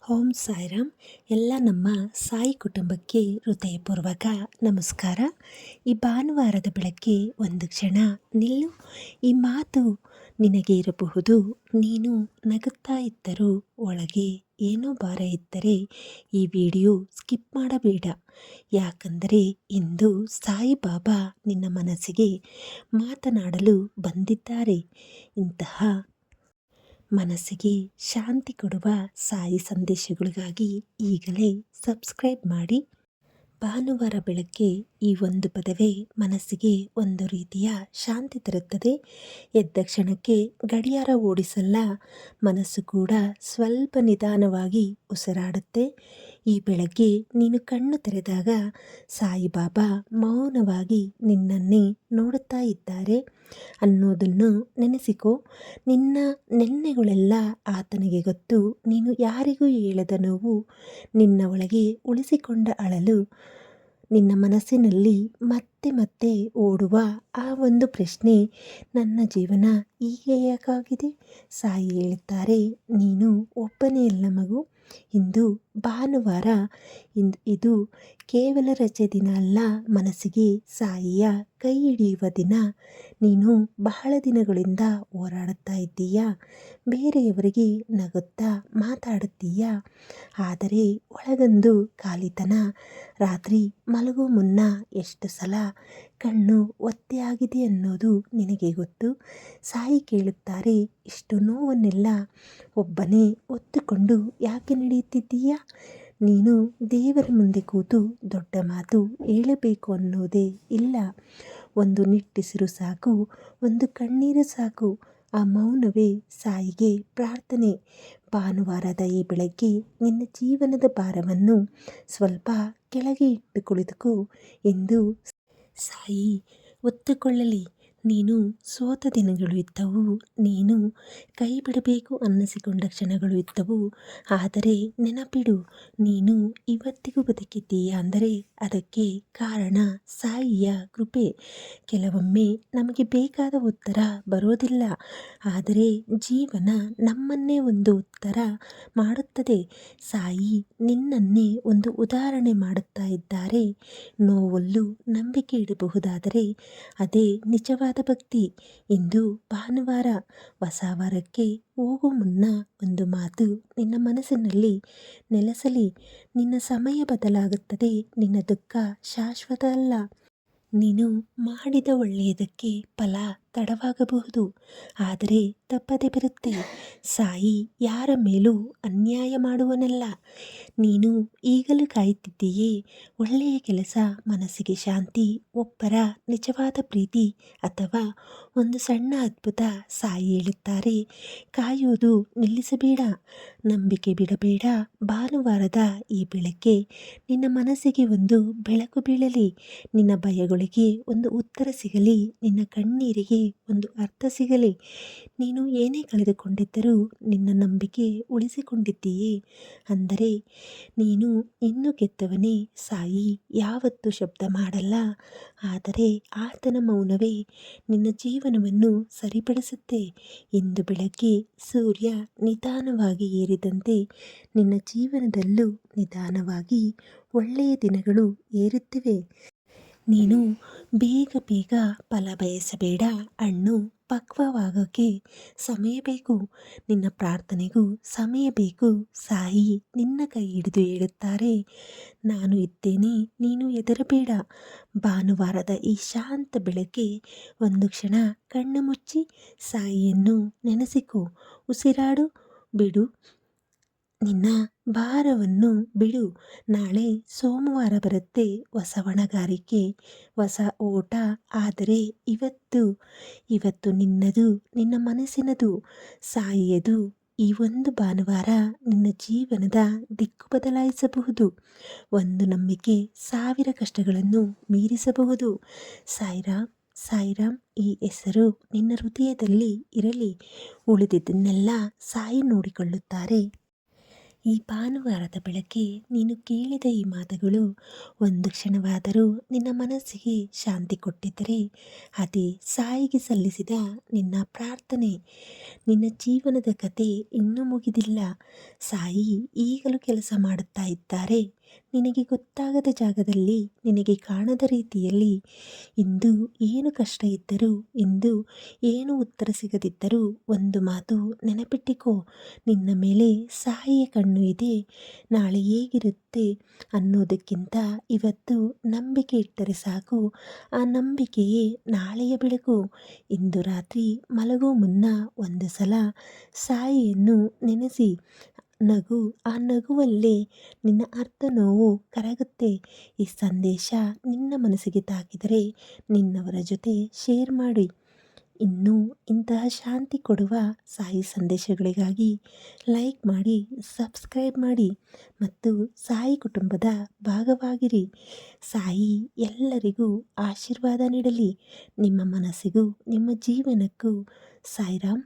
ಓಂ ಸಾಯಿರಾಮ್. ಎಲ್ಲ ನಮ್ಮ ಸಾಯಿ ಕುಟುಂಬಕ್ಕೆ ಹೃದಯಪೂರ್ವಕ ನಮಸ್ಕಾರ. ಈ ಭಾನುವಾರದ ಬೆಳಗ್ಗೆ ಒಂದು ಕ್ಷಣ ನಿಲ್ಲು. ಈ ಮಾತು ನಿನಗೆ ಇರಬಹುದು. ನೀನು ನಗುತ್ತಾ ಇದ್ದರೂ ಒಳಗೆ ಏನೋ ಭಾರ ಇದ್ದರೆ ಈ ವಿಡಿಯೋ ಸ್ಕಿಪ್ ಮಾಡಬೇಡ. ಯಾಕಂದರೆ ಇಂದು ಸಾಯಿಬಾಬಾ ನಿನ್ನ ಮನಸ್ಸಿಗೆ ಮಾತನಾಡಲು ಬಂದಿದ್ದಾರೆ. ಇಂತಹ ಮನಸ್ಸಿಗೆ ಶಾಂತಿ ಕೊಡುವ ಸಾಯಿ ಸಂದೇಶಗಳಿಗಾಗಿ ಈಗಲೇ ಸಬ್ಸ್ಕ್ರೈಬ್ ಮಾಡಿ. ಭಾನುವಾರ ಬೆಳಗ್ಗೆ ಈ ಒಂದು ಪದವೇ ಮನಸ್ಸಿಗೆ ಒಂದು ರೀತಿಯ ಶಾಂತಿ ತರುತ್ತದೆ. ಎದ್ದ ಕ್ಷಣಕ್ಕೆ ಗಡಿಯಾರ ಓಡಿಸಲ್ಲ, ಮನಸ್ಸು ಕೂಡ ಸ್ವಲ್ಪ ನಿಧಾನವಾಗಿ ಉಸಿರಾಡುತ್ತೆ. ಈ ಬೆಳಗ್ಗೆ ನೀನು ಕಣ್ಣು ತೆರೆದಾಗ ಸಾಯಿಬಾಬಾ ಮೌನವಾಗಿ ನಿನ್ನನ್ನೇ ನೋಡುತ್ತಾ ಇದ್ದಾರೆ ಅನ್ನೋದನ್ನು ನೆನೆಸಿಕೊ. ನಿನ್ನ ನೆನ್ನೆಗಳೆಲ್ಲ ಆತನಿಗೆ ಗೊತ್ತು. ನೀನು ಯಾರಿಗೂ ಹೇಳದ ನೋವು ನಿನ್ನ ಒಳಗೆ ಉಳಿಸಿಕೊಂಡ ಅಳಲು, ನಿನ್ನ ಮನಸ್ಸಿನಲ್ಲಿ ಮತ್ತೆ ಮತ್ತೆ ಓಡುವ ಆ ಒಂದು ಪ್ರಶ್ನೆ, ನನ್ನ ಜೀವನ ಹೀಗೆ ಯಾಕಾಗಿದೆ? ಸಾಯಿ ಹೇಳುತ್ತಾರೆ, ನೀನು ಒಬ್ಬನೇ ಅಲ್ಲ ಮಗು. ಇಂದು ಭಾನುವಾರ. ಇದು ಕೇವಲ ರಜೆ ದಿನ ಅಲ್ಲ, ಮನಸ್ಸಿಗೆ ಸಾಯಿಯ ಕೈ ಹಿಡಿಯುವ ದಿನ. ನೀನು ಬಹಳ ದಿನಗಳಿಂದ ಹೋರಾಡುತ್ತಾ ಇದ್ದೀಯಾ, ಬೇರೆಯವರಿಗೆ ನಗುತ್ತಾ ಮಾತಾಡುತ್ತೀಯಾ, ಆದರೆ ಒಳಗೊಂದು ಖಾಲಿತನ. ರಾತ್ರಿ ಮಲಗೋ ಮುನ್ನ ಎಷ್ಟು ಸಲ ಕಣ್ಣು ಒತ್ತೆ ಆಗಿದೆ ಅನ್ನೋದು ನಿನಗೆ ಗೊತ್ತು. ಸಾಯಿ ಕೇಳುತ್ತಾರೆ, ಇಷ್ಟು ನೋವನ್ನೆಲ್ಲ ಒಬ್ಬನೇ ಹೊತ್ತುಕೊಂಡು ಯಾಕೆ ನಡೆಯುತ್ತಿದ್ದೀಯಾ? ನೀನು ದೇವರ ಮುಂದೆ ಕೂತು ದೊಡ್ಡ ಮಾತು ಹೇಳಬೇಕು ಅನ್ನೋದೇ ಇಲ್ಲ. ಒಂದು ನಿಟ್ಟುಸಿರು ಸಾಕು, ಒಂದು ಕಣ್ಣೀರು ಸಾಕು. ಆ ಮೌನವೇ ಸಾಯಿಗೆ ಪ್ರಾರ್ಥನೆ. ಭಾನುವಾರದ ಈ ಬೆಳಗ್ಗೆ ನಿನ್ನ ಜೀವನದ ಭಾರವನ್ನು ಸ್ವಲ್ಪ ಕೆಳಗೆ ಇಟ್ಟು ಕುಳಿತುಕೋ ಎಂದು ಸಾಯಿ ಒತ್ತುಕೊಳ್ಳಲಿ. ನೀನು ಸೋತ ದಿನಗಳು ಇದ್ದವು, ನೀನು ಕೈ ಬಿಡಬೇಕು ಅನ್ನಿಸಿಕೊಂಡ ಕ್ಷಣಗಳು ಇದ್ದವು. ಆದರೆ ನೆನಪಿಡು, ನೀನು ಇವತ್ತಿಗೂ ಬದುಕಿದ್ದೀಯ ಅಂದರೆ ಅದಕ್ಕೆ ಕಾರಣ ಸಾಯಿಯ ಕೃಪೆ. ಕೆಲವೊಮ್ಮೆ ನಮಗೆ ಬೇಕಾದ ಉತ್ತರ ಬರೋದಿಲ್ಲ, ಆದರೆ ಜೀವನ ನಮ್ಮನ್ನೇ ಒಂದು ಉತ್ತರ ಮಾಡುತ್ತದೆ. ಸಾಯಿ ನಿನ್ನನ್ನೇ ಒಂದು ಉದಾಹರಣೆ ಮಾಡುತ್ತಾ ಇದ್ದಾರೆ. ನೋವಲ್ಲೂ ನಂಬಿಕೆ ಇಡಬಹುದಾದರೆ ಅದೇ ನಿಜವಾದ ಭಕ್ತಿ. ಇಂದು ಭಾನುವಾರ. ಹೊಸ ವಾರಕ್ಕೆ ಹೋಗೋ ಮುನ್ನ ಒಂದು ಮಾತು ನಿನ್ನ ಮನಸ್ಸಿನಲ್ಲಿ ನೆಲೆಸಲಿ. ನಿನ್ನ ಸಮಯ ಬದಲಾಗುತ್ತದೆ, ನಿನ್ನ ದುಃಖ ಶಾಶ್ವತ ಅಲ್ಲ. ನೀನು ಮಾಡಿದ ಒಳ್ಳೆಯದಕ್ಕೆ ಫಲ ತಡವಾಗಬಹುದು, ಆದರೆ ತಪ್ಪದೆ ಬರುತ್ತೆ. ಸಾಯಿ ಯಾರ ಮೇಲೂ ಅನ್ಯಾಯ ಮಾಡುವನಲ್ಲ. ನೀನು ಈಗಲೂ ಕಾಯುತ್ತಿದ್ದೀಯೇ ಒಳ್ಳೆಯ ಕೆಲಸ, ಮನಸ್ಸಿಗೆ ಶಾಂತಿ, ಒಬ್ಬರ ನಿಜವಾದ ಪ್ರೀತಿ ಅಥವಾ ಒಂದು ಸಣ್ಣ ಅದ್ಭುತ. ಸಾಯಿ ಹೇಳುತ್ತಾರೆ, ಕಾಯುವುದು ನಿಲ್ಲಿಸಬೇಡ, ನಂಬಿಕೆ ಬಿಡಬೇಡ. ಭಾನುವಾರದ ಈ ಬೆಳಗ್ಗೆ ನಿನ್ನ ಮನಸ್ಸಿಗೆ ಒಂದು ಬೆಳಕು ಬೀಳಲಿ, ನಿನ್ನ ಭಯಗಳಿಗೆ ಒಂದು ಉತ್ತರ ಸಿಗಲಿ, ನಿನ್ನ ಕಣ್ಣೀರಿಗೆ ಒಂದು ಅರ್ಥ ಸಿಗಲಿ. ನೀನು ಏನೇ ಕಳೆದುಕೊಂಡಿದ್ದರೂ ನಿನ್ನ ನಂಬಿಕೆ ಉಳಿಸಿಕೊಂಡಿದ್ದೀಯೇ ಅಂದರೆ ನೀನು ಇನ್ನೂ ಗೆದ್ದವನೇ. ಸಾಯಿ ಯಾವತ್ತೂ ಶಬ್ದ ಮಾಡಲ್ಲ, ಆದರೆ ಆತನ ಮೌನವೇ ನಿನ್ನ ಜೀವನವನ್ನು ಸರಿಪಡಿಸುತ್ತೆ. ಇಂದು ಬೆಳಗ್ಗೆ ಸೂರ್ಯ ನಿಧಾನವಾಗಿ ಏರಿದಂತೆ ನಿನ್ನ ಜೀವನದಲ್ಲೂ ನಿಧಾನವಾಗಿ ಒಳ್ಳೆಯ ದಿನಗಳು ಏರುತ್ತಿವೆ. ನೀನು ಬೇಗ ಬೇಗ ಫಲ ಬಯಸಬೇಡ. ಹಣ್ಣು ಪಕ್ವವಾಗೋಕ್ಕೆ ಸಮಯ ಬೇಕು, ನಿನ್ನ ಪ್ರಾರ್ಥನೆಗೂ ಸಮಯ ಬೇಕು. ಸಾಯಿ ನಿನ್ನ ಕೈ ಹಿಡಿದು ಹೇಳುತ್ತಾರೆ, ನಾನು ಇದ್ದೇನೆ, ನೀನು ಹೆದರಬೇಡ. ಭಾನುವಾರದ ಈ ಶಾಂತ ಬೆಳಗ್ಗೆ ಒಂದು ಕ್ಷಣ ಕಣ್ಣು ಮುಚ್ಚಿ ಸಾಯಿಯನ್ನು ನೆನೆಸಿಕೊ. ಉಸಿರಾಡು, ಬಿಡು, ನಿನ್ನ ಭಾರವನ್ನು ಬಿಡು. ನಾಳೆ ಸೋಮವಾರ ಬರುತ್ತೆ, ಹೊಸ ಹೊಣೆಗಾರಿಕೆ, ಹೊಸ ಓಟ. ಆದರೆ ಇವತ್ತು ನಿನ್ನದು, ನಿನ್ನ ಮನಸ್ಸಿನದು, ಸಾಯಿಯದು. ಈ ಒಂದು ಭಾನುವಾರ ನಿನ್ನ ಜೀವನದ ದಿಕ್ಕು ಬದಲಾಯಿಸಬಹುದು. ಒಂದು ನಂಬಿಕೆ 1000 ಕಷ್ಟಗಳನ್ನು ಮೀರಿಸಬಹುದು. ಸಾಯಿರಾಮ್, ಸಾಯಿರಾಮ್ ಈ ಹೆಸರು ನಿನ್ನ ಹೃದಯದಲ್ಲಿ ಇರಲಿ. ಉಳಿದಿದ್ದನ್ನೆಲ್ಲ ಸಾಯಿ ನೋಡಿಕೊಳ್ಳುತ್ತಾರೆ. ಈ ಭಾನುವಾರದ ಬೆಳಗ್ಗೆ ನೀನು ಕೇಳಿದ ಈ ಮಾತುಗಳು ಒಂದು ಕ್ಷಣವಾದರೂ ನಿನ್ನ ಮನಸ್ಸಿಗೆ ಶಾಂತಿ ಕೊಟ್ಟಿದ್ದರೆ ಅದೇ ಸಾಯಿಗೆ ಸಲ್ಲಿಸಿದ ನಿನ್ನ ಪ್ರಾರ್ಥನೆ. ನಿನ್ನ ಜೀವನದ ಕತೆ ಇನ್ನೂ ಮುಗಿದಿಲ್ಲ. ಸಾಯಿ ಈಗಲೂ ಕೆಲಸ ಮಾಡುತ್ತಾ ಇದ್ದಾರೆ. ನಿನಗೆ ಗೊತ್ತಾಗದ ಜಾಗದಲ್ಲಿ, ನಿನಗೆ ಕಾಣದ ರೀತಿಯಲ್ಲಿ. ಇಂದು ಏನು ಕಷ್ಟ ಇದ್ದರೂ, ಇಂದು ಏನು ಉತ್ತರ ಸಿಗದಿದ್ದರೂ ಒಂದು ಮಾತು ನೆನಪಿಟ್ಟಿಕೋ, ನಿನ್ನ ಮೇಲೆ ಸಾಯಿಯ ಕಣ್ಣು ಇದೆ. ನಾಳೆ ಹೇಗಿರುತ್ತೆ ಅನ್ನೋದಕ್ಕಿಂತ ಇವತ್ತು ನಂಬಿಕೆ ಇಟ್ಟರೆ ಸಾಕು. ಆ ನಂಬಿಕೆಯೇ ನಾಳೆಯ ಬೆಳಕು. ಇಂದು ರಾತ್ರಿ ಮಲಗೋ ಮುನ್ನ ಒಂದು ಸಲ ಸಾಯಿಯನ್ನು ನೆನೆಸಿ ನಗು. ಆ ನಗುವಲ್ಲೇ ನಿನ್ನ ಅರ್ಧ ನೋವು ಕರಗುತ್ತೆ. ಈ ಸಂದೇಶ ನಿನ್ನ ಮನಸ್ಸಿಗೆ ತಾಕಿದರೆ ನಿನ್ನವರ ಜೊತೆ ಶೇರ್ ಮಾಡಿ. ಇನ್ನೂ ಇಂತಹ ಶಾಂತಿ ಕೊಡುವ ಸಾಯಿ ಸಂದೇಶಗಳಿಗಾಗಿ ಲೈಕ್ ಮಾಡಿ, ಸಬ್ಸ್ಕ್ರೈಬ್ ಮಾಡಿ ಮತ್ತು ಸಾಯಿ ಕುಟುಂಬದ ಭಾಗವಾಗಿರಿ. ಸಾಯಿ ಎಲ್ಲರಿಗೂ ಆಶೀರ್ವಾದ ನೀಡಲಿ. ನಿಮ್ಮ ಮನಸ್ಸಿಗೂ ನಿಮ್ಮ ಜೀವನಕ್ಕೂ ಸಾಯಿರಾಮ್